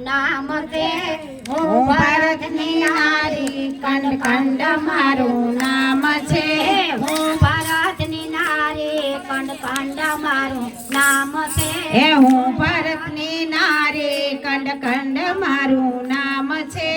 નામ છે હું ભારતની નારી કંડ કંડ મારું નામ છે હું ભારતની નારી કંડ કંડ મારું નામ છે હું ભારતની નારી કંડ કંડ મારું નામ છે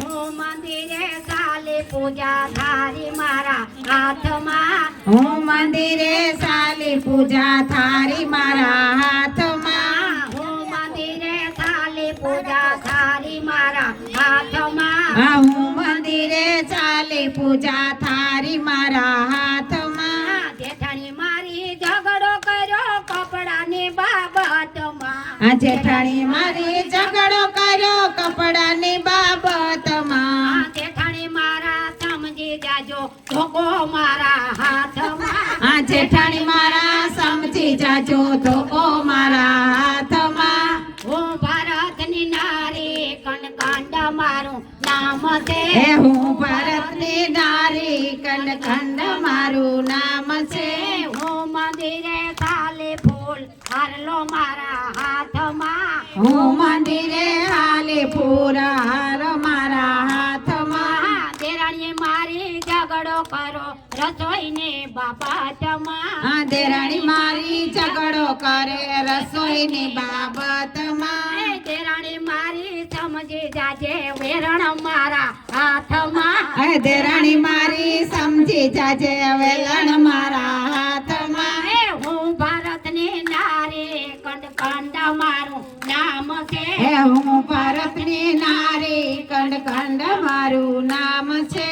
હું મંદિરે ચાલી પૂજા થારી મારા હાથમાં હું મંદિરે ચાલી પૂજા થારી મારા હાથમાં હું મંદિરે ચાલી પૂજા થારી મારા હાથમાં હું મંદિરે ચાલી પૂજા થારી મારા હાથમાં જેઠાણી મારી ઝઘડો કર્યો કપડાની બાબતમાં જેઠાણી મારી ઝઘડો કર્યો કપડાની બાબતમાં જેઠાણી મારા સમજી જાજો ધોકો મારા હાથમાં જેઠાણી મારા સમજી જાજો ધોકો મારા હાથમાં હું ભારતની નારી કંડ કંડ મારું નામ છે હું ભારતની નારી કંડ કંડ મારું નામ છે હું મંદિરે ચાલે ફૂલ હારલો મારા હાથમાં હું મંદિરે હાલે પૂરા હાર મારા હાથમાં દેરાણીએ મારી ઝઘડો કરો રસોઈને બાબતમાં દેરાણી મારી ઝઘડો કરે રસોઈની બાબતમાં દેરાણી મારી સમજી જાજે વેરણ મારા હાથમાં દેરાણી મારી સમજી જાજે વેલણ મારા હાથમાં હું ભારતની નારી કંડ કંડ મારું નામ છે હું ભારતની નારી કંડ કંડ મારું નામ છે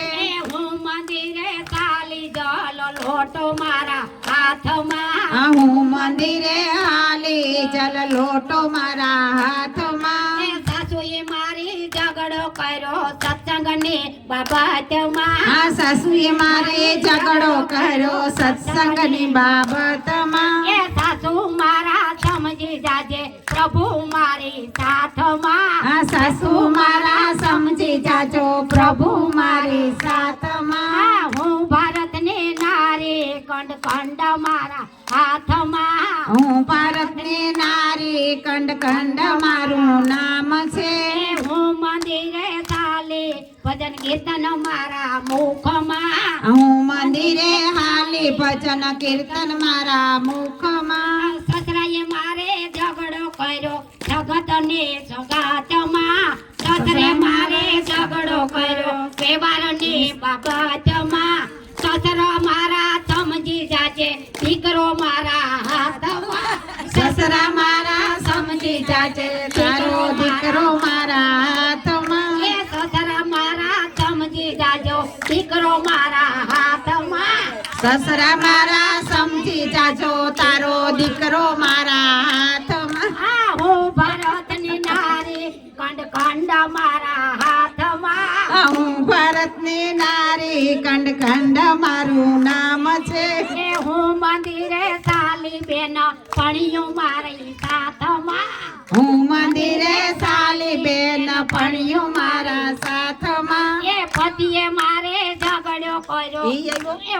હું મંદિરે ચાલી જલ લોટો મારા હાથમાં હું મંદિરે હાલી જલ લોટો મારા હાથમાં સાસુએ મારી ઝઘડો કર્યો સત્સંગની બાબતમાં સાસુએ મારે ઝઘડો કર્યો સત્સંગની બાબતમાં સાસુ મારા સમજી જાજે પ્રભુ મારી સાથમાં સાસુ મારા સમજી જાજો પ્રભુ મારી સાથમાં હું ભારતની નારી કંડ કંડ મારા હાથમાં હું ભારતની નારી કંડ કંડ મારું નામ છે હું મંદિરે ચાલી ભજન કીર્તન મારા મુખમાં હું મંદિરે હાલી ભજન કીર્તન મારા મુખમાં સસરાએ મારે ઝઘડો કર્યો જગતની સગાતમાં સસરે મારે ઝઘડો કર્યો વ્યવહારની બાબતમાં સસરો મારા સમજી જાજે દીકરો મારા હાથમાં સસરા મારા સમજી જાજે તારો દીકરો મારા હાથમાં સસરા મારા સમજી જાજો દીકરો મારા હાથમાં સસરા મારા સમજી જાજો તારો દીકરો મારા હાથમાં હું ભારતની નારી કંડ કંડ મારા હાથમાં હું ભારતની નારી કંડ કંડ મારું નામ છે હું મંદિરે ચાલી બેન પણિયું મારી સાથમાં હું મંદિરે ચાલી બેન પણ્યું મારા સાથમાં પતિએ મારે ઝઘડો કર્યો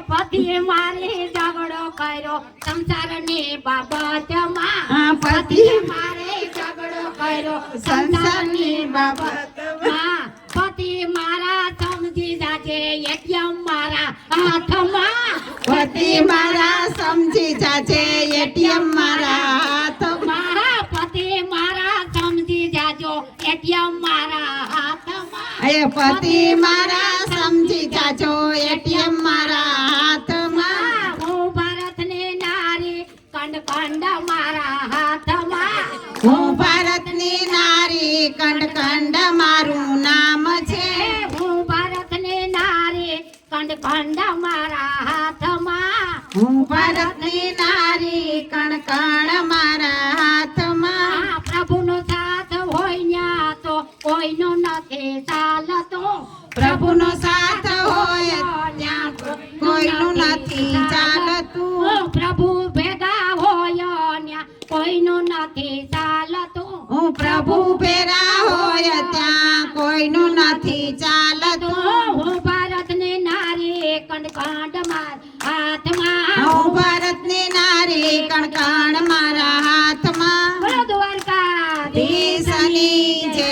પતિએ મારે ઝઘડો કર્યો સંસારની બાબતમાં પતિ મારે ઝઘડો કર્યો સંસારની બાબતમાં પતિ મારા સમજી જાજે એટીએમ મારા હાથમાં પતિ મારા સમજી જાજે એટીએમ મારા હાથમાં પતિ મારા સમજી જાજો એટીએમ મારા હાથમાં પતિ મારા સમજી જાજો એટીએમ મારા હાથમાં હું ભારતની નારી કંડ કંડ મારા હાથમાં હું ભારતની નારી કંડ કંડ મારું નામ છે હું ભારતની નારી કંડ કંડ મારા હાથમાં હું ભારતની નારી કણ કણ મારા હાથમાં પ્રભુનો સાથ હોય ન્યા તો કોઈનો નથી ચાલતો પ્રભુનો સાથ હોય ત્યાં કોઈનું નથી ચાલતું પ્રભુ ભેગા હોય ન્યા કોઈનો નથી ચાલતું પ્રભુ ભેરા હોય ત્યાં કોઈનું નથી ચાલતું હું ભારતની નારી કંડ કંડ માર હાથમાં હું ભારતની નારી કણ કણ મારા હાથમાં બોલો દ્વારકાધીશ દેશની જય